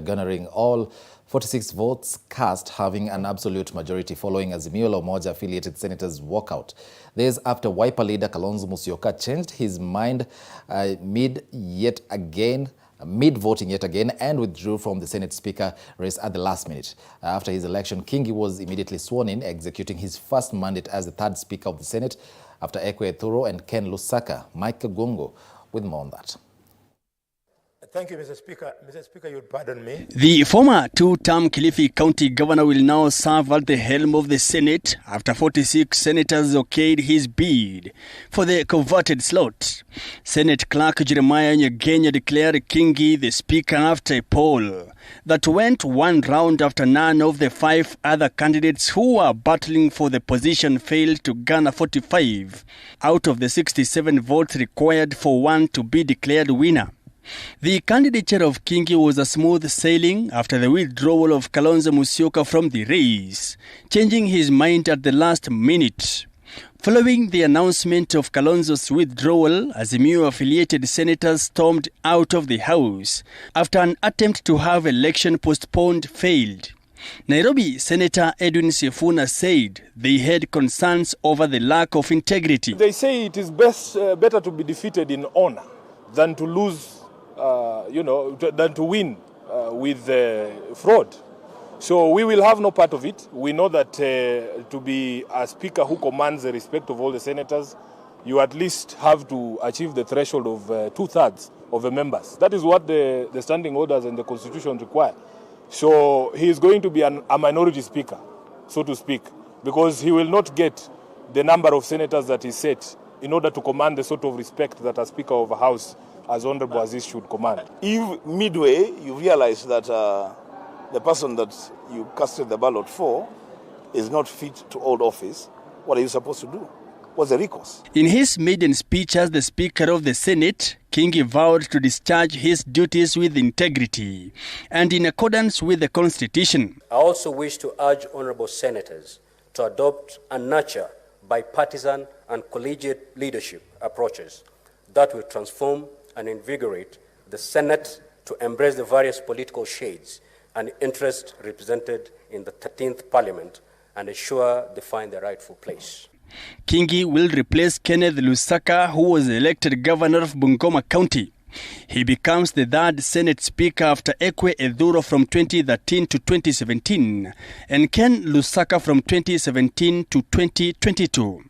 garnering all 46 votes cast, having an absolute majority following Azimio la Umoja affiliated senators' walkout. This after Wiper leader Kalonzo Musyoka changed his mind mid-voting yet again and withdrew from the Senate Speaker race at the last minute. After his election, Kingi was immediately sworn in, executing his first mandate as the third Speaker of the Senate after Ekwe Ethuro and Ken Lusaka. Mike Gongo with more on that. Thank you, Mr. Speaker. Mr. Speaker, you'll pardon me. The former two-term Kilifi County Governor will now serve at the helm of the Senate after 46 senators okayed his bid for the coveted slot. Senate Clerk Jeremiah Nyegenya declared Kingi the Speaker after a poll that went one round after none of the 5 other candidates who were battling for the position failed to garner 45 out of the 67 votes required for one to be declared winner. The candidature of Kingi was a smooth sailing after the withdrawal of Kalonzo Musyoka from the race, changing his mind at the last minute. Following the announcement of Kalonzo's withdrawal, Azimio-affiliated senators stormed out of the House after an attempt to have election postponed failed. Nairobi Senator Edwin Sifuna said they had concerns over the lack of integrity. They say it is better to be defeated in honor than to lose than to win with fraud. So we will have no part of it. We know that to be a speaker who commands the respect of all the senators, you at least have to achieve the threshold of 2/3 of the members. That is what the standing orders and the constitution require. So he is going to be a minority speaker, so to speak, because he will not get the number of senators that is set in order to command the sort of respect that a speaker of a house as honorable as this should command. If midway you realize that the person that you casted the ballot for is not fit to hold office, what are you supposed to do? What's the recourse? In his maiden speech as the Speaker of the Senate, Kingi vowed to discharge his duties with integrity and in accordance with the Constitution. I also wish to urge honorable senators to adopt and nurture bipartisan and collegiate leadership approaches that will transform and invigorate the Senate to embrace the various political shades and interests represented in the 13th Parliament and ensure they find their rightful place. Kingi will replace Kenneth Lusaka, who was elected governor of Bungoma County. He becomes the third Senate Speaker after Ekwe Ethuro from 2013 to 2017 and Ken Lusaka from 2017 to 2022.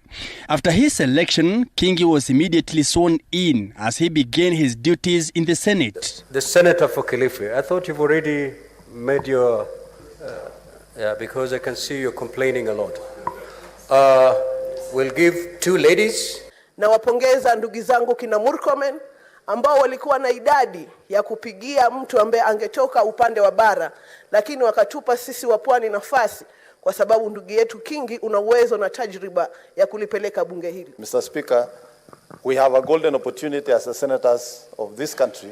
After his election, Kingi was immediately sworn in as he began his duties in the Senate. The Senator for Kilifi, I thought you've already made your... because I can see you're complaining a lot. We'll give 2 ladies. Na wapongeza ndugu zangu kina Murkomen ambao walikuwa na idadi ya kupigia mtu ambaye angetoka upande wa bara, lakini wakatupa sisi wa pwani nafasi kwa sababu ndugu yetu Kingi una uwezo na tajriba ya kulipeleka bunge hili. Mr. Speaker, we have a golden opportunity as the senators of this country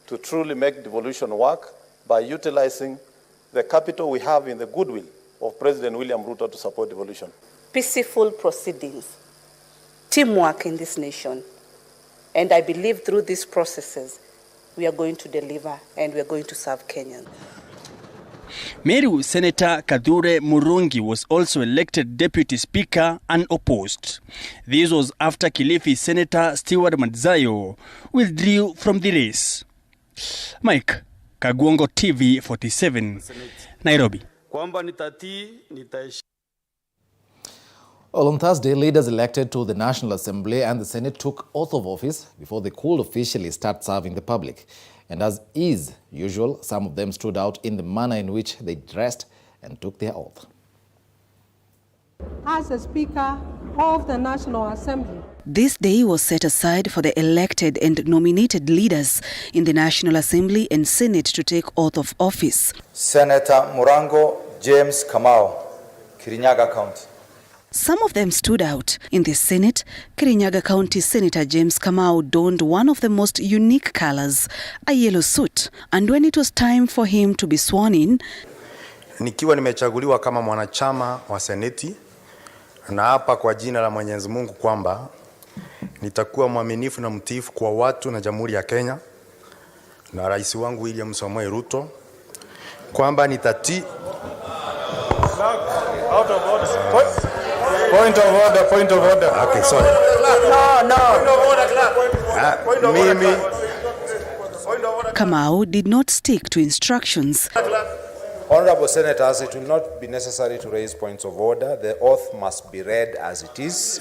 to truly make devolution work by utilizing the capital we have in the goodwill of President William Ruto to support devolution. Peaceful proceedings, teamwork in this nation. And I believe through these processes, we are going to deliver and we are going to serve Kenyans. Meru Senator Kadhure Murungi was also elected Deputy Speaker unopposed. This was after Kilifi Senator Stewart Madzayo withdrew from the race. Mike Kagwongo, TV 47, Nairobi. Well, on Thursday, leaders elected to the National Assembly and the Senate took oath of office before they could officially start serving the public. And as is usual, some of them stood out in the manner in which they dressed and took their oath. As a Speaker of the National Assembly, this day was set aside for the elected and nominated leaders in the National Assembly and Senate to take oath of office. Senator Murango James Kamau, Kirinyaga County. Some of them stood out. In the Senate, Kirinyaga County Senator James Kamau donned one of the most unique colors, a yellow suit. And when it was time for him to be sworn in, nikiwa nimechaguliwa kama mwanachama wa Seneti, na hapa kwa jina la Mwenyezi Mungu kwamba nitakuwa mwaminifu na mtiifu kwa watu na Jamhuri ya Kenya na Rais wangu William Ruto kwamba nitatii. Out of order. Point of order. Point of order. Okay, sorry. No. Point of order, clerk. Point of order. Mimi. Kamau did not stick to instructions. Honorable Senators, it will not be necessary to raise points of order. The oath must be read as it is.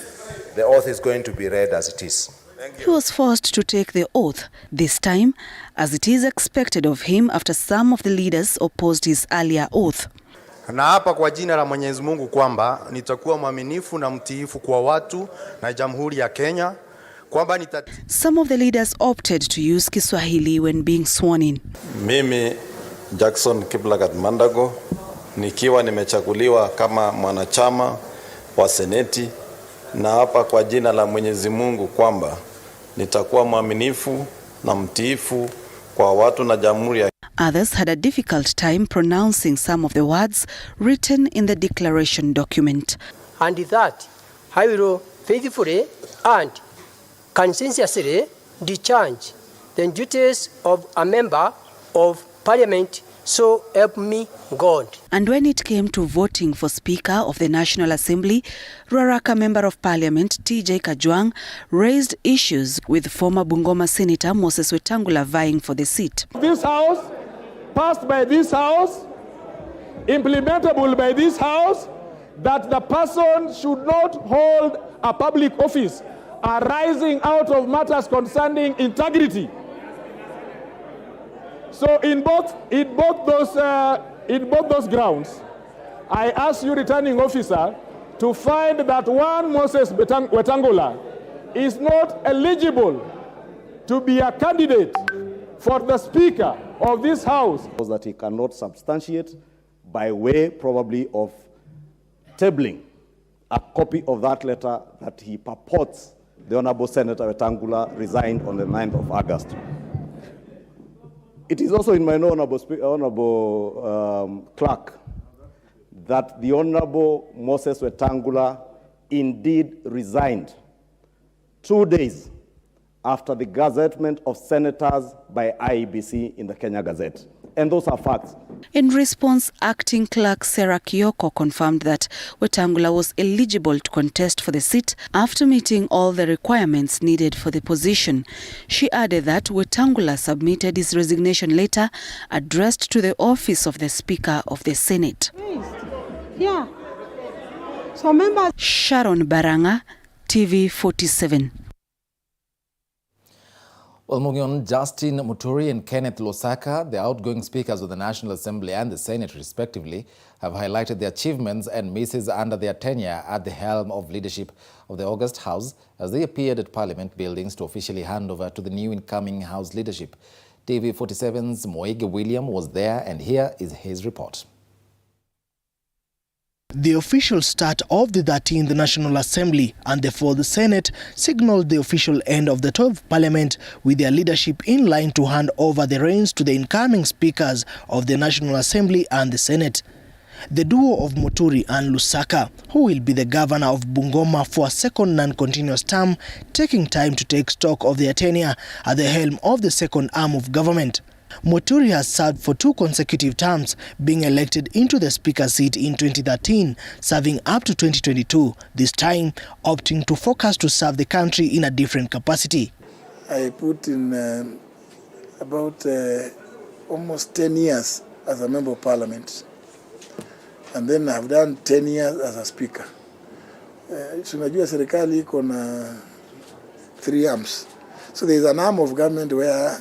The oath is going to be read as it is. He was forced to take the oath, this time, as it is expected of him after some of the leaders opposed his earlier oath. Na hapa kwa jina la Mwenyezi Mungu kwamba nitakuwa mwaminifu na mtiifu kwa watu na Jamhuri ya Kenya. Some of the leaders opted to use Kiswahili when being sworn in. Mimi Jackson Kiplagat Mandago nikiwa nimechaguliwa kama mwanachama wa seneti, na hapa kwa jina la Mwenyezi Mungu kwamba nitakuwa mwaminifu na mtiifu kwa watu na Jamhuri ya. Others had a difficult time pronouncing some of the words written in the declaration document. And that I will faithfully and conscientiously discharge the duties of a member of Parliament, so help me God. And when it came to voting for Speaker of the National Assembly, Ruaraka Member of Parliament TJ Kajwang raised issues with former Bungoma Senator Moses Wetangula vying for the seat. This House, passed by this House, implementable by this House, that the person should not hold a public office arising out of matters concerning integrity. So in both those grounds, I ask you, returning officer, to find that one Moses Wetangula is not eligible to be a candidate for the Speaker of this House. That he cannot substantiate by way probably of tabling a copy of that letter that he purports the Honorable Senator Wetangula resigned on the 9th of August. It is also in my honorable clerk that the Honorable Moses Wetangula indeed resigned 2 days after the gazettement of senators by IEBC in the Kenya Gazette. And those are facts. In response, Acting Clerk Sarah Kioko confirmed that Wetangula was eligible to contest for the seat after meeting all the requirements needed for the position. She added that Wetangula submitted his resignation letter addressed to the office of the Speaker of the Senate. Yeah. So members. Sharon Baranga, TV 47. Well, moving on, Justine Muturi and Kenneth Losaka, the outgoing speakers of the National Assembly and the Senate, respectively, have highlighted the achievements and misses under their tenure at the helm of leadership of the August House as they appeared at Parliament buildings to officially hand over to the new incoming House leadership. TV 47's Moige William was there, and here is his report. The official start of the 13th National Assembly and therefore the Senate signaled the official end of the 12th Parliament, with their leadership in line to hand over the reins to the incoming speakers of the National Assembly and the Senate. The duo of Muturi and Lusaka, who will be the governor of Bungoma for a second non-continuous term, taking time to take stock of their tenure at the helm of the second arm of government. Muturi has served for 2 consecutive terms, being elected into the Speaker seat in 2013, serving up to 2022, this time opting to focus to serve the country in a different capacity. I put in about almost 10 years as a member of Parliament, and then I've done 10 years as a Speaker. Tunajua serikali iko na 3 arms. So there's an arm of government where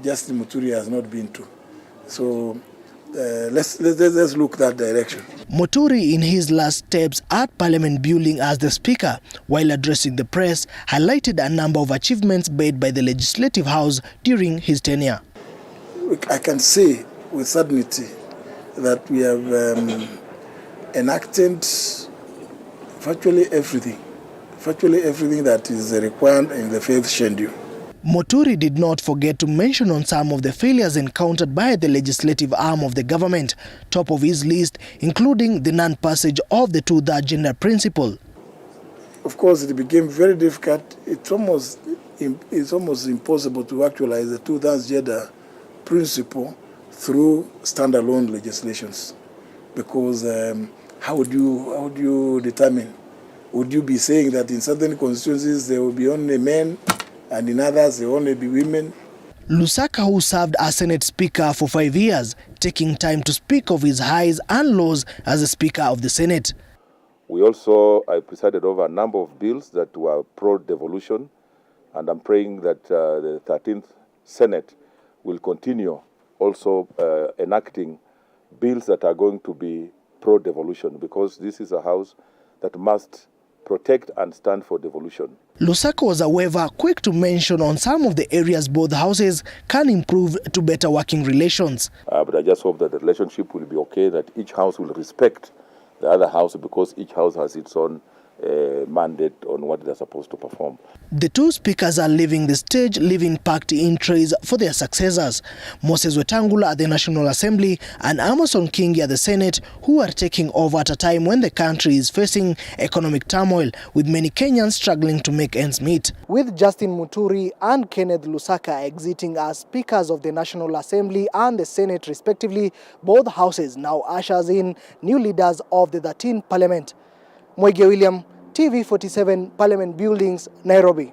Justine Muturi has not been to. So let's look that direction. Muturi, in his last steps at Parliament building as the Speaker, while addressing the press, highlighted a number of achievements made by the Legislative House during his tenure. I can say with certainty that we have enacted virtually everything that is required in the 5th schedule. Muturi did not forget to mention on some of the failures encountered by the legislative arm of the government, top of his list including the non-passage of the 2/3 gender principle. Of course, it became very difficult. It's almost impossible to actualize the 2/3 gender principle through standalone legislations, because how would you determine? Would you be saying that in certain constituencies there will be only men and in others there will only be women? Lusaka, who served as Senate Speaker for 5 years, taking time to speak of his highs and lows as a Speaker of the Senate. I presided over a number of bills that were pro-devolution, and I'm praying that the 13th Senate will continue also enacting bills that are going to be pro-devolution, because this is a house that must protect and stand for devolution. Lusaka was, however, quick to mention on some of the areas both houses can improve to better working relations. But I just hope that the relationship will be okay, that each house will respect the other house, because each house has its own mandate on what they're supposed to perform. The two speakers are leaving the stage, leaving packed in trays for their successors. Moses Wetangula at the National Assembly and Amason Kingi at the Senate, who are taking over at a time when the country is facing economic turmoil, with many Kenyans struggling to make ends meet. With Justine Muturi and Kenneth Lusaka exiting as speakers of the National Assembly and the Senate respectively, both houses now ushers in new leaders of the 13th Parliament. Mwege William, TV47, Parliament Buildings, Nairobi.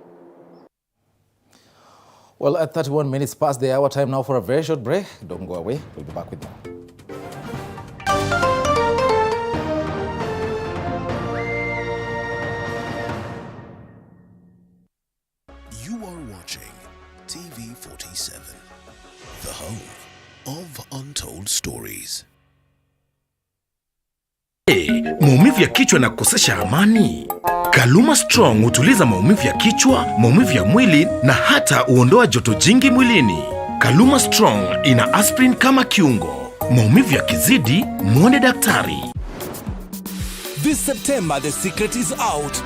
Well, at 31 minutes past the hour, time now for a very short break. Don't go away. We'll be back with more. You are watching TV47, the home of untold stories. Maumivu ya kichwa na kukosesha amani? Kaluma Strong hutuliza maumivu ya kichwa, maumivu ya mwili na hata huondoa joto jingi mwilini. Kaluma Strong ina aspirin kama kiungo. Maumivu yakizidi, muone daktari. This September the secret is out.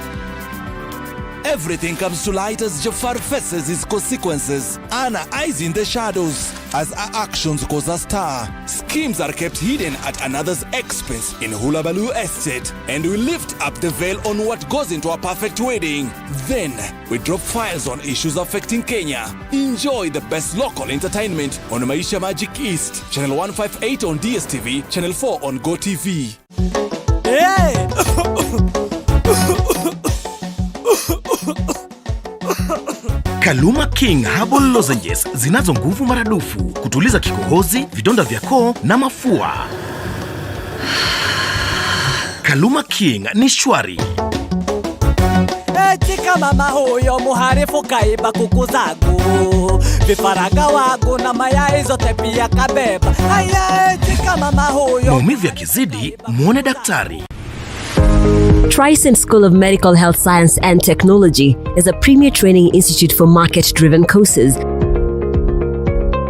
Everything comes to light as Jafar faces his consequences. Anna eyes in the shadows as her actions cause a star. Schemes are kept hidden at another's expense in Hulabaloo Estate, and we lift up the veil on what goes into a perfect wedding. Then we drop files on issues affecting Kenya. Enjoy the best local entertainment on Maisha Magic East, Channel 158 on DStv, Channel 4 on GOtv. Hey! Kaluma King Herbal Lozenges zinazo nguvu maradufu kutuliza kikohozi, vidonda vya koo na mafua. Kaluma King ni shwari. Tika mama huyo muharifu kaiba kuku zangu, vifaranga wangu na mayai zote pia kabeba. Haya, tika mama huyo. Maumivu yakizidi, muone daktari. Tricent School of Medical Health Science and Technology is a premier training institute for market-driven courses.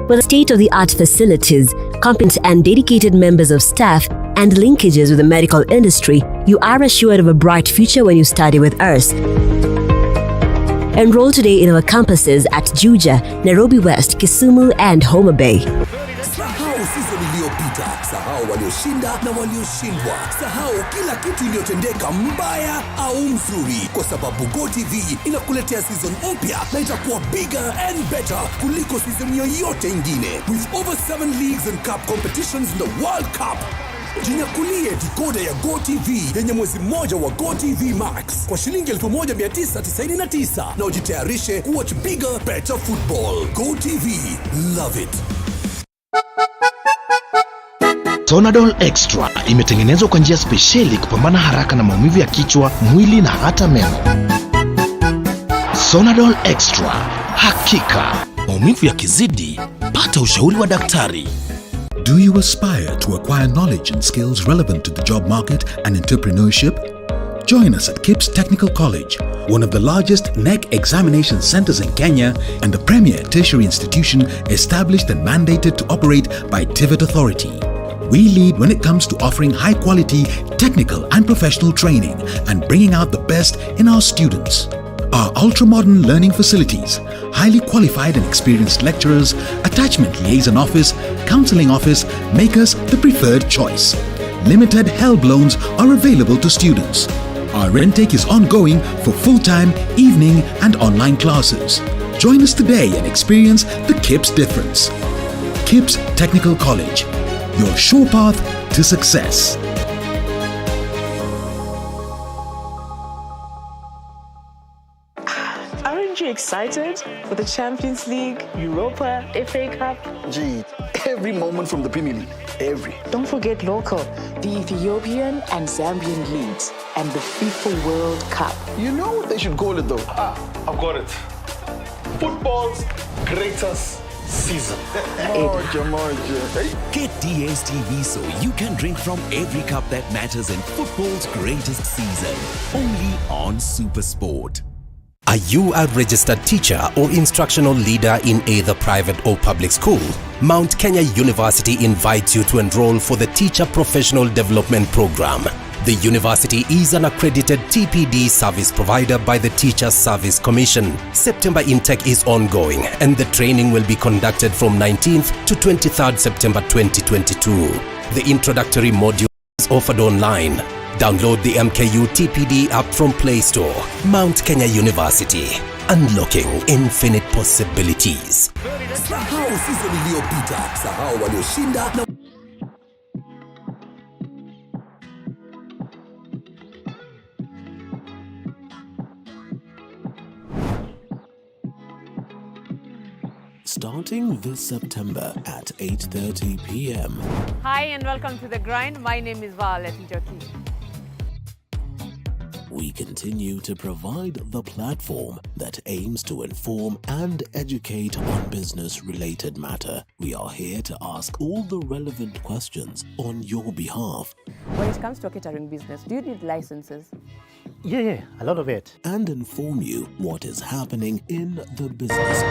With state-of-the-art facilities, competent and dedicated members of staff, and linkages with the medical industry, you are assured of a bright future when you study with us. Enroll today in our campuses at Juja, Nairobi West, Kisumu, and Homa Bay. Sahau season iliyopita, sahau walioshinda na walioshindwa, sahau kila kitu iliyotendeka mbaya au mzuri, kwa sababu GOtv inakuletea season mpya na itakuwa bigger and better kuliko season yoyote ingine, with over 7 leagues and cup competitions in the World Cup. Jinyakulie decoder ya GOtv yenye mwezi mmoja wa GOtv Max kwa shilingi 1999 na ujitayarishe kuwatch bigger, better football. GOtv, love it. Sonadol Extra imetengenezwa kwa njia spesheli kupambana haraka na maumivu ya kichwa, mwili na hata meno. Sonadol Extra, hakika maumivu yakizidi, pata ushauri wa daktari. Do you aspire to acquire knowledge and skills relevant to the job market and entrepreneurship? Join us at KIPS Technical College, one of the largest NEC examination centers in Kenya and the premier tertiary institution established and mandated to operate by TVET Authority. We lead when it comes to offering high-quality technical and professional training and bringing out the best in our students. Our ultra-modern learning facilities, highly qualified and experienced lecturers, attachment liaison office, counseling office make us the preferred choice. Limited HELB loans are available to students. Our intake is ongoing for full-time, evening and online classes. Join us today and experience the KIPS difference. KIPS Technical College, your sure path to success. Aren't you excited for the Champions League, Europa, FA Cup? Gee, every moment from the Premier League, every. Don't forget local, the Ethiopian and Zambian leagues, and the FIFA World Cup. You know what they should call it though? I've got it. Football's greatest season. Get DStv so you can drink from every cup that matters in football's greatest season. Only on SuperSport. Are you a registered teacher or instructional leader in either private or public school? Mount Kenya University invites you to enroll for the Teacher Professional Development Program. The university is an accredited TPD service provider by the Teachers Service Commission. September intake is ongoing and the training will be conducted from 19th to 23rd September 2022. The introductory module is offered online. Download the MKU TPD app from Play Store. Mount Kenya University, unlocking infinite possibilities. Sahau season iliyopita, sahau walioshinda na Starting this September at 8:30 p.m. Hi and welcome to The Grind. My name is Violet Njoki. We continue to provide the platform that aims to inform and educate on business-related matter. We are here to ask all the relevant questions on your behalf. When it comes to a catering business, do you need licenses? Yeah, a lot of it. And inform you what is happening in the business.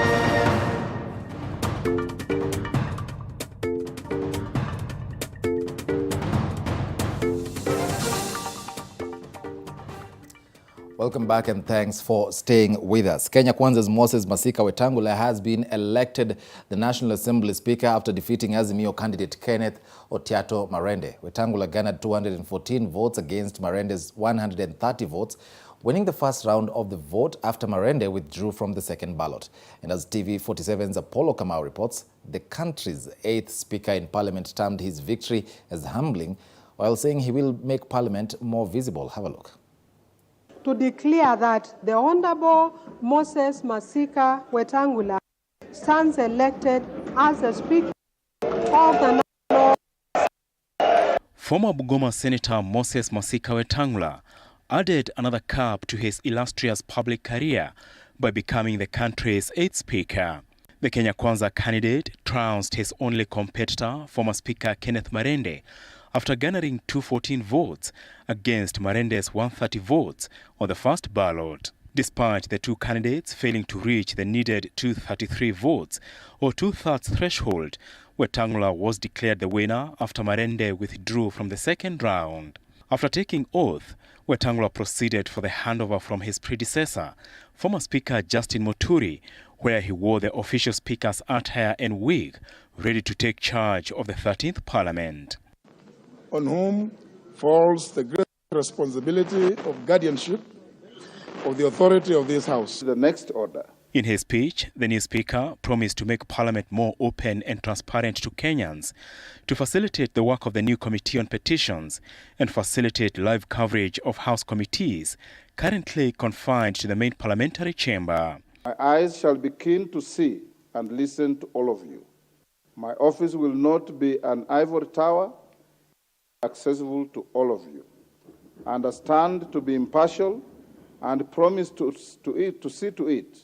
Welcome back and thanks for staying with us. Kenya Kwanza's Moses Wetangula has been elected the National Assembly Speaker after defeating Azimio candidate Kenneth Otiato Marende. Wetangula garnered 214 votes against Marende's 130 votes, winning the first round of the vote after Marende withdrew from the second ballot. And as TV47's Apollo Kamau reports, the country's 8th Speaker in Parliament termed his victory as humbling, while saying he will make Parliament more visible. Have a look. To declare that the Honorable Moses Wetangula stands elected as the Speaker of the National. Former Bungoma Senator Moses Wetangula added another cap to his illustrious public career by becoming the country's 8th Speaker. The Kenya Kwanza candidate trounced his only competitor, former Speaker Kenneth Marende, after garnering 214 votes against Marende's 130 votes on the first ballot. Despite the two candidates failing to reach the needed 233 votes or two-thirds threshold, Wetangula was declared the winner after Marende withdrew from the second round. After taking oath, Wetangula proceeded for the handover from his predecessor, former Speaker Justine Muturi, where he wore the official Speaker's attire and wig, ready to take charge of the 13th Parliament. On whom falls the great responsibility of guardianship of the authority of this House. The next order. In his speech, the new Speaker promised to make Parliament more open and transparent to Kenyans, to facilitate the work of the new Committee on Petitions, and facilitate live coverage of House committees currently confined to the main parliamentary chamber. My eyes shall be keen to see and listen to all of you. My office will not be an ivory tower, accessible to all of you. I understand to be impartial and promise to see to it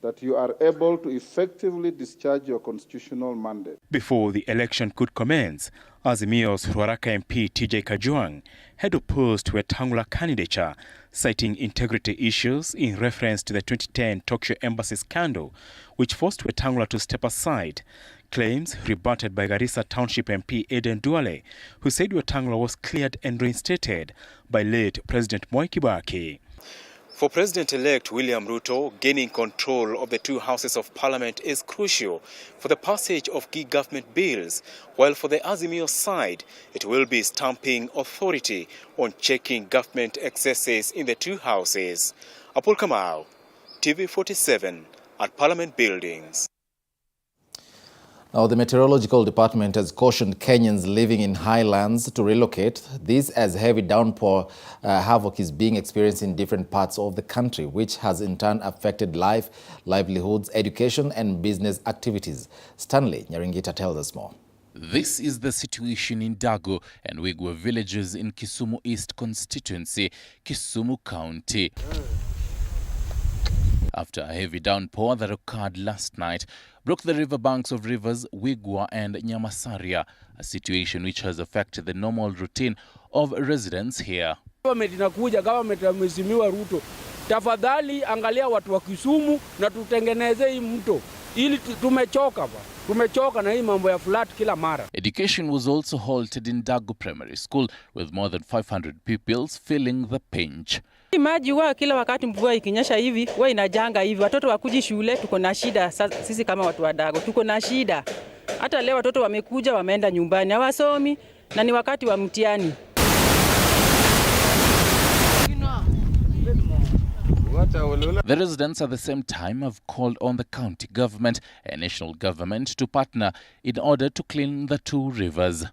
that you are able to effectively discharge your constitutional mandate. Before the election could commence, Azimio's Ruaraka MP TJ Kajwang had opposed Wetangula candidature, citing integrity issues in reference to the 2010 Tokyo Embassy scandal, which forced Wetangula to step aside. Claims rebutted by Garissa Township MP Eden Duale, who said Wetangula was cleared and reinstated by late President Mwai Kibaki. For President-elect William Ruto, gaining control of the two houses of parliament is crucial for the passage of key government bills, while for the Azimio side, it will be stamping authority on checking government excesses in the two houses. Apol Kamau, TV47 at Parliament Buildings. Now, the Meteorological Department has cautioned Kenyans living in highlands to relocate. This as heavy downpour havoc is being experienced in different parts of the country, which has in turn affected life, livelihoods, education and business activities. Stanley Nyaringita tells us more. This is the situation in Dago and Wigwa villages in Kisumu East Constituency, Kisumu County. After a heavy downpour that occurred last night, broke the riverbanks of rivers Wigwa and Nyamasaria, a situation which has affected the normal routine of residents here. Government inakuja, government ya Mheshimiwa Ruto, tafadhali angalia watu wa Kisumu na tutengeneze hii mto, ili tumechoka na hii mambo ya flat kila mara. Education was also halted in Dago Primary School with more than 500 pupils feeling the pinch. Maji huwa kila wakati mvua ikinyesha hivi huwa inajanga hivi, watoto wakuji shule, tuko na shida. Sisi kama watu wa Dago tuko na shida. Hata leo watoto wamekuja wameenda nyumbani, hawasomi na ni wakati wa mtihani. The residents at the same time have called on the county government and national government to partner in order to clean the two rivers.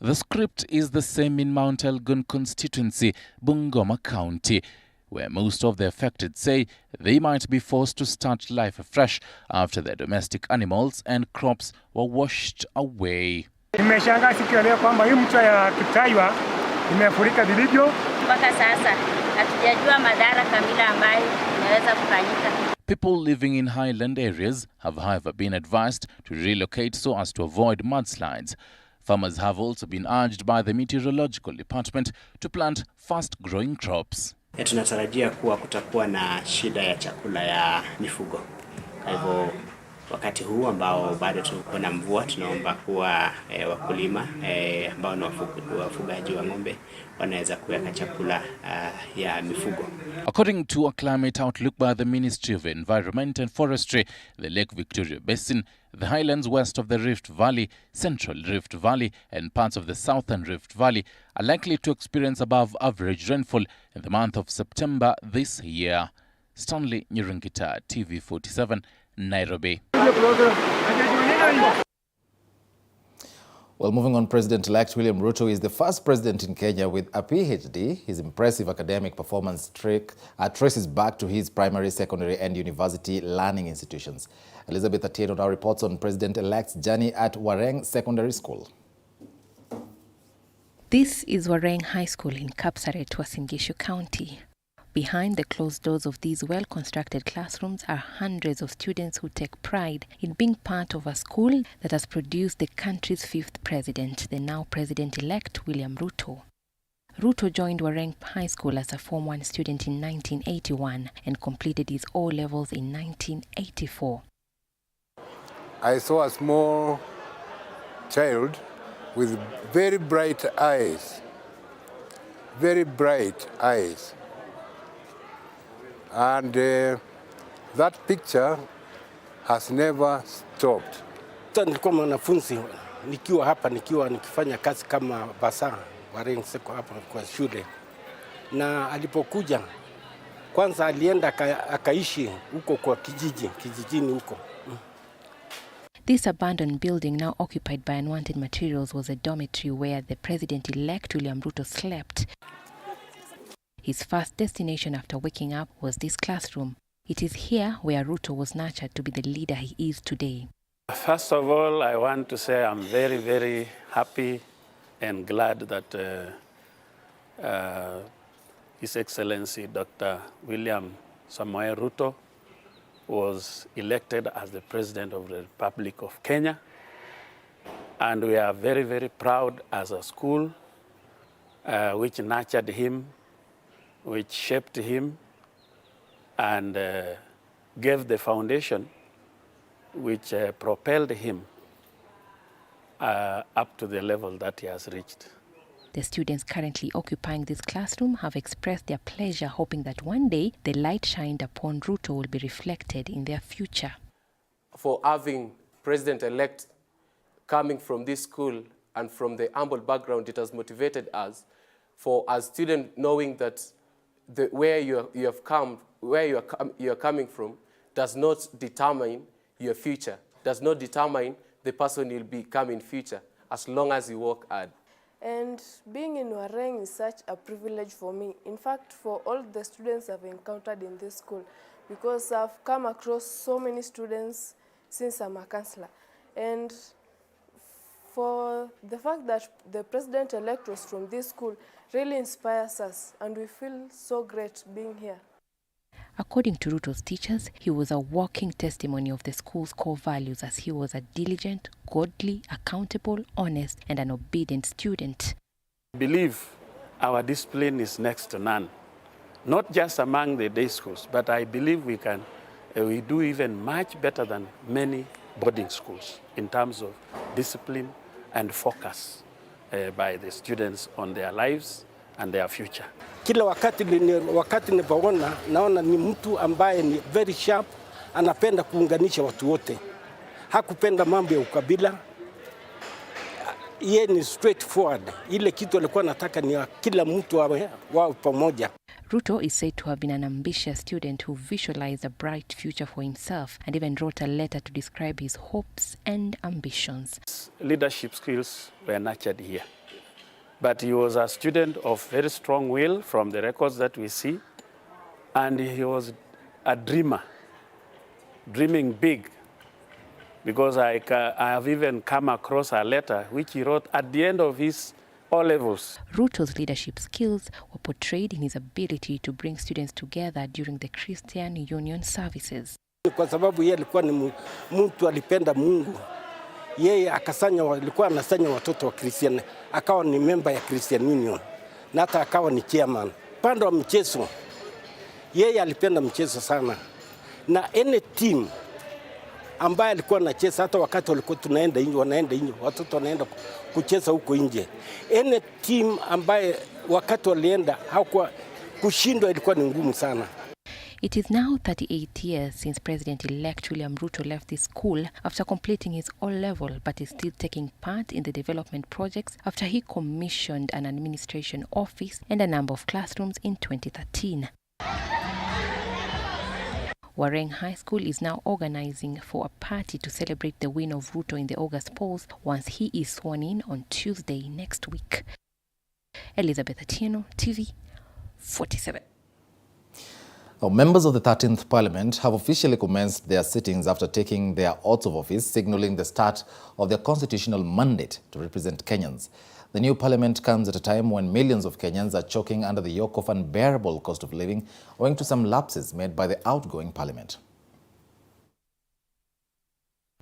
The script is the same in Mount Elgon constituency, Bungoma County, where most of the affected say they might be forced to start life afresh after their domestic animals and crops were washed away. Nimeshangaa siku ya leo kwamba hii mto ya Kiptaiwa imefurika vilivyo. Mpaka sasa hatujajua madhara kamili ambayo inaweza kufanyika. People living in highland areas have however been advised to relocate so as to avoid mudslides. Farmers have also been urged by the Meteorological Department to plant fast-growing crops. Tunatarajia kuwa kutakuwa na shida ya chakula ya mifugo. Kwa hivyo wakati huu ambao bado tuko na mvua, tunaomba kuwa wakulima ambao ni wafugaji wa ng'ombe wanaweza kuweka chakula ya mifugo. According to a climate outlook by the Ministry of Environment and Forestry, the Lake Victoria Basin, the highlands west of the Rift Valley, Central Rift Valley and parts of the Southern Rift Valley are likely to experience above average rainfall in the month of September this year. Stanley Nyaringita, TV47, Nairobi. Well, moving on, President-elect William Ruto is the first president in Kenya with a PhD. His impressive academic performance traces back to his primary, secondary and university learning institutions. Elizabeth Atieno now reports on President-elect's journey at Wareng Secondary School. This is Wareng High School in Kapsaret, Uasin Gishu County. Behind the closed doors of these well-constructed classrooms are hundreds of students who take pride in being part of a school that has produced the country's fifth president, the now president-elect William Ruto. Ruto joined Wareng High School as a Form 1 student in 1981 and completed his O-levels in 1984. I saw a small child with very bright eyes. And that picture has never stopped. Nilikuwa mwanafunzi nikiwa hapa nikifanya kazi kama basa Wareng seko hapa kwa shule. Na alipokuja kwanza alienda akaishi huko kwa kijijini huko. This abandoned building, now occupied by unwanted materials, was a dormitory where the president-elect William Ruto slept. His first destination after waking up was this classroom. It is here where Ruto was nurtured to be the leader he is today. First of all, I want to say I'm very, very happy and glad that His Excellency Dr. William Samoei Ruto was elected as the President of the Republic of Kenya. And we are very, very proud as a school which nurtured him, which shaped him, and gave the foundation which propelled him up to the level that he has reached. The students currently occupying this classroom have expressed their pleasure, hoping that one day the light shined upon Ruto will be reflected in their future. For having President-elect coming from this school and from the humble background, it has motivated us. For as students, knowing that where you are coming from does not determine your future. Does not determine the person you'll become in future, as long as you work hard. And being in Wareng is such a privilege for me. In fact, for all the students I've encountered in this school, because I've come across so many students since I'm a counselor. And for the fact that the president-elect was from this school really inspires us, and we feel so great being here. According to Ruto's teachers, he was a walking testimony of the school's core values, as he was a diligent, godly, accountable, honest, and an obedient student. I believe our discipline is next to none, not just among the day schools, but I believe we do even much better than many boarding schools in terms of discipline and focus by the students on their lives and their future. Kila wakati nipaona, naona ni mtu ambaye ni very sharp, anapenda kuunganisha watu wote. Hakupenda mambo ya ukabila. Yeye ni straightforward. Ile kitu alikuwa anataka ni kila mtu wawe pamoja. Ruto is said to have been an ambitious student who visualized a bright future for himself and even wrote a letter to describe his hopes and ambitions. Leadership skills were nurtured here. But he was a student of very strong will from the records that we see. And he was a dreamer, dreaming big. Because I have even come across a letter which he wrote at the end of his O-levels. Ruto's leadership skills were portrayed in his ability to bring students together during the Christian Union services. Kwa sababu yeye alikuwa ni mtu alipenda Mungu. Yeye alikuwa anasanya watoto wa Christian, akawa ni member ya Christian Union, na hata akawa ni chairman. Pande wa mchezo, yeye alipenda mchezo sana. Na any team ambaye alikuwa anacheza, hata wakati walikuwa tunaenda nje, wanaenda nje, watoto wanaenda kucheza huko nje. Any team ambaye wakati walienda hakuwa kushindwa, ilikuwa ni ngumu sana. It is now 38 years since President-elect William Ruto left this school after completing his O-level, but is still taking part in the development projects after he commissioned an administration office and a number of classrooms in 2013. Wareng High School is now organizing for a party to celebrate the win of Ruto in the August polls once he is sworn in on Tuesday next week. Elizabeth Atieno, TV 47. Now, members of the 13th Parliament have officially commenced their sittings after taking their oaths of office, signaling the start of their constitutional mandate to represent Kenyans. The new parliament comes at a time when millions of Kenyans are choking under the yoke of unbearable cost of living, owing to some lapses made by the outgoing parliament.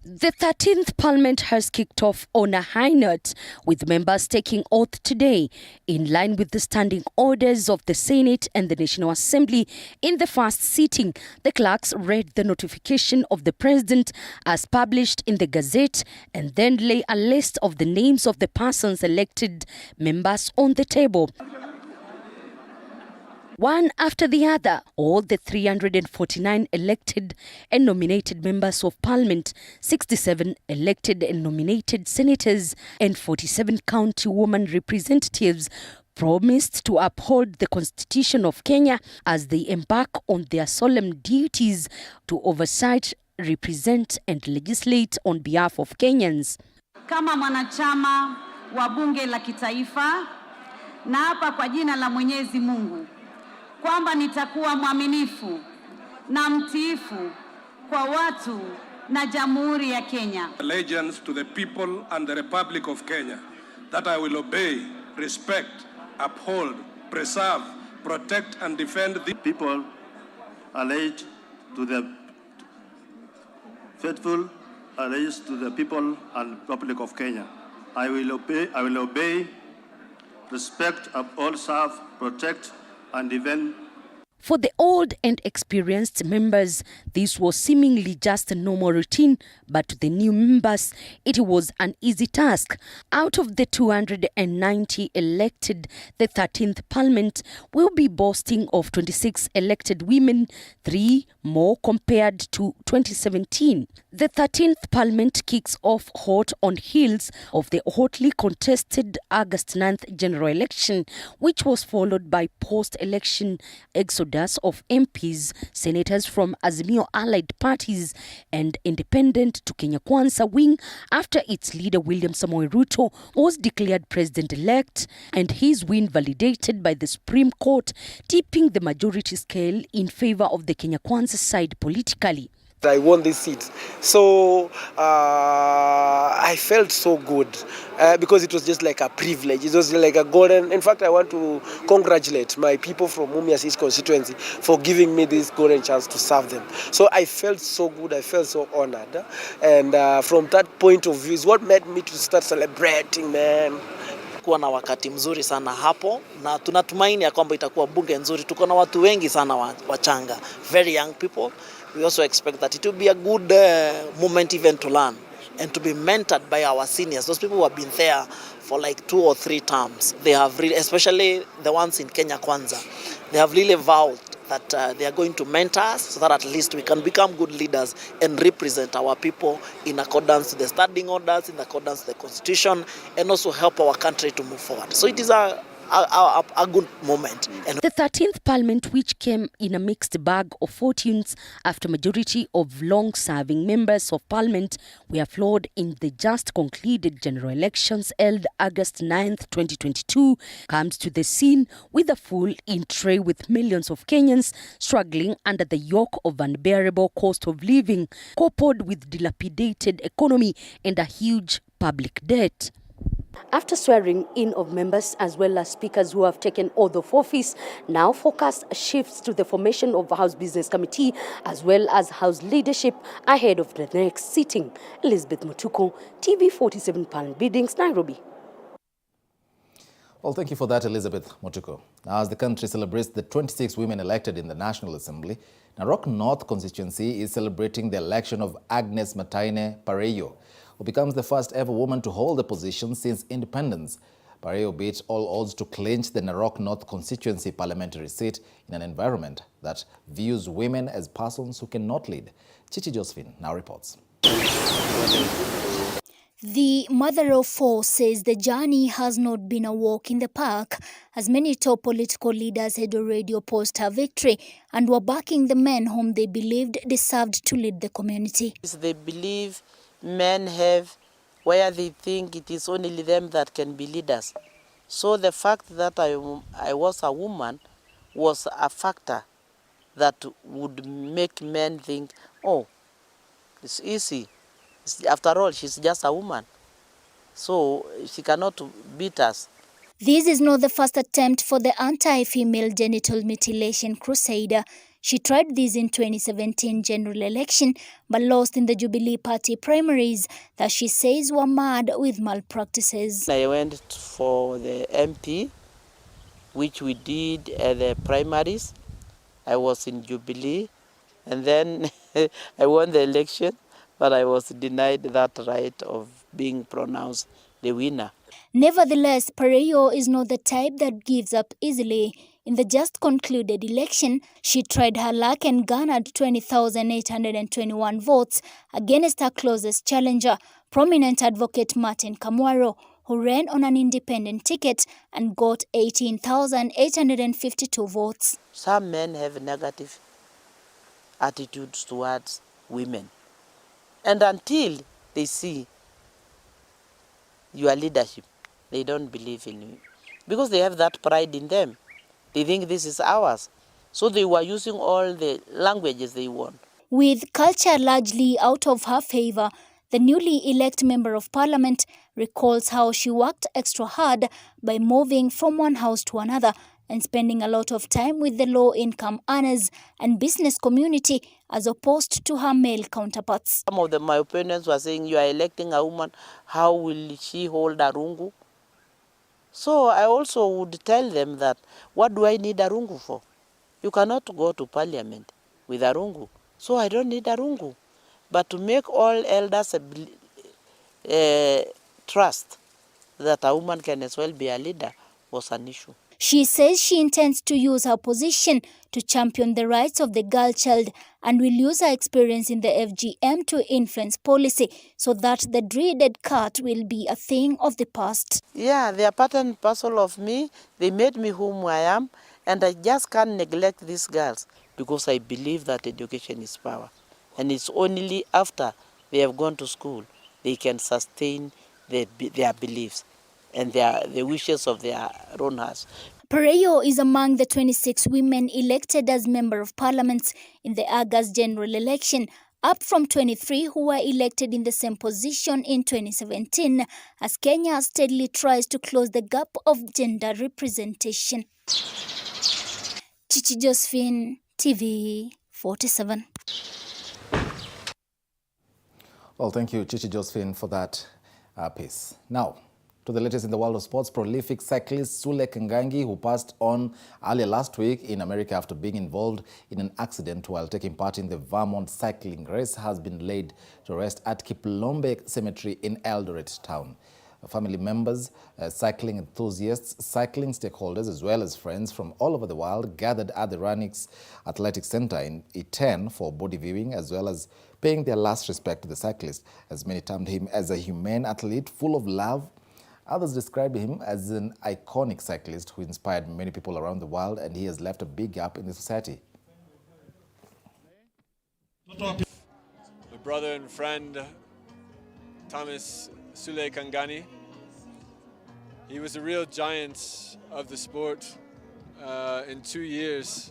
The 13th Parliament has kicked off on a high note, with members taking oath today, in line with the standing orders of the Senate and the National Assembly. In the first sitting, the clerks read the notification of the President as published in the Gazette and then lay a list of the names of the persons elected members on the table. One after the other, all the 349 elected and nominated members of Parliament, 67 elected and nominated senators, and 47 county women representatives promised to uphold the Constitution of Kenya as they embark on their solemn duties to oversight, represent, and legislate on behalf of Kenyans. Kama mwanachama wa bunge la kitaifa, naapa kwa jina la Mwenyezi Mungu kwamba nitakuwa mwaminifu na mtiifu kwa watu na Jamhuri ya Kenya. Allegiance to the people and the Republic of Kenya, that I will obey, respect, uphold, preserve, protect and defend the people, alleged to the faithful, alleged to the people and Republic of Kenya. I will obey, respect, uphold, serve, protect and even. For the old and experienced members, this was seemingly just a normal routine, but to the new members, it was an easy task. Out of the 290 elected, the 13th Parliament will be boasting of 26 elected women, 3 more compared to 2017. The 13th Parliament kicks off hot on heels of the hotly contested August 9th general election, which was followed by post-election exodus of MPs, senators from Azimio allied parties and independent to Kenya Kwanza wing after its leader William Ruto was declared president-elect and his win validated by the Supreme Court, tipping the majority scale in favor of the Kenya Kwanza side politically. I won this seat, so I felt so good because it was just like a privilege. It was like a golden. In fact, I want to congratulate my people from Mumias East constituency for giving me this golden chance to serve them. So I felt so good. I felt so honored, and from that point of view is what made me to start celebrating, man. Kuwa na wakati mzuri sana hapo na tunatumaini ya kwamba itakuwa bunge nzuri. Tuko na watu wengi sana wachanga, very young people. We also expect that it will be a good moment even to learn and to be mentored by our seniors. Those people who have been there for like 2 or 3 terms. They have really, especially the ones in Kenya Kwanza, they have really vowed that they are going to mentor us so that at least we can become good leaders and represent our people in accordance to the standing orders, in accordance to the constitution, and also help our country to move forward. So it is a good moment. And the 13th Parliament, which came in a mixed bag of fortunes after majority of long-serving members of Parliament were flawed in the just concluded general elections held August 9th, 2022, comes to the scene with a full in tray with millions of Kenyans struggling under the yoke of unbearable cost of living, coupled with dilapidated economy and a huge public debt. After swearing in of members as well as speakers who have taken oath of office, now focus shifts to the formation of the House Business Committee as well as House leadership ahead of the next sitting. Elizabeth Mutuko, TV47 Palm Biddings, Nairobi. Well, thank you for that, Elizabeth Mutuko. Now, as the country celebrates the 26 women elected in the National Assembly, Narok North Constituency is celebrating the election of Agnes Pareyio, who becomes the first ever woman to hold the position since independence. Pareyio beat all odds to clinch the Narok North Constituency parliamentary seat in an environment that views women as persons who cannot lead. Chichi Josephine now reports. The mother of 4 says the journey has not been a walk in the park, as many top political leaders had already opposed her victory and were backing the men whom they believed deserved to lead the community. They believe men have where they think it is only them that can be leaders. So the fact that I was a woman was a factor that would make men think, oh, it's easy. After all, she's just a woman, so she cannot beat us. This is not the first attempt for the anti-female genital mutilation crusade. She tried this in 2017 general election, but lost in the Jubilee Party primaries that she says were marred with malpractices. I went for the MP, which we did at the primaries. I was in Jubilee, and then I won the election, but I was denied that right of being pronounced the winner. Nevertheless, Pareyio is not the type that gives up easily. In the just concluded election, she tried her luck and garnered 20,821 votes against her closest challenger, prominent advocate Martin Kamwaro, who ran on an independent ticket and got 18,852 votes. Some men have negative attitudes towards women. And until they see your leadership, they don't believe in you. Because they have that pride in them. They think this is ours. So they were using all the languages they want. With culture largely out of her favor, the newly elected member of parliament recalls how she worked extra hard by moving from one house to another and spending a lot of time with the low-income earners and business community as opposed to her male counterparts. Some of my opponents were saying, you are electing a woman, how will she hold a rungu? So I also would tell them that, what do I need a rungu for? You cannot go to parliament with a rungu. So I don't need a rungu. But to make all elders trust that a woman can as well be a leader was an issue. She says she intends to use her position to champion the rights of the girl child and will use her experience in the FGM to influence policy so that the dreaded cut will be a thing of the past. Yeah, they are part and parcel of me. They made me whom I am, and I just can't neglect these girls because I believe that education is power. And it's only after they have gone to school they can sustain their beliefs and the wishes of their own hearts. Pareyio is among the 26 women elected as Member of Parliament in the August general election, up from 23 who were elected in the same position in 2017, as Kenya steadily tries to close the gap of gender representation. Chichi Josephine, TV 47. Well, thank you, Chichi Josephine, for that piece. Now, to the latest in the world of sports, prolific cyclist Sule Kangangi, who passed on earlier last week in America after being involved in an accident while taking part in the Vermont cycling race, has been laid to rest at Kiplombe Cemetery in Eldoret town. Family members, cycling enthusiasts, cycling stakeholders, as well as friends from all over the world gathered at the Ranix Athletic Center in E10 for body viewing, as well as paying their last respect to the cyclist, as many termed him as a humane athlete full of love. Others describe him as an iconic cyclist who inspired many people around the world, and he has left a big gap in the society. My brother and friend, Thomas Sule Kangangi, he was a real giant of the sport. In 2 years,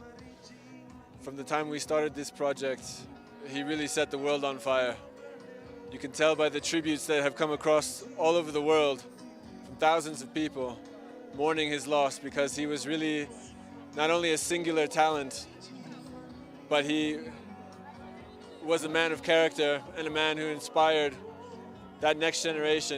from the time we started this project, he really set the world on fire. You can tell by the tributes that have come across all over the world, from thousands of people mourning his loss, because he was really not only a singular talent, but he was a man of character and a man who inspired that next generation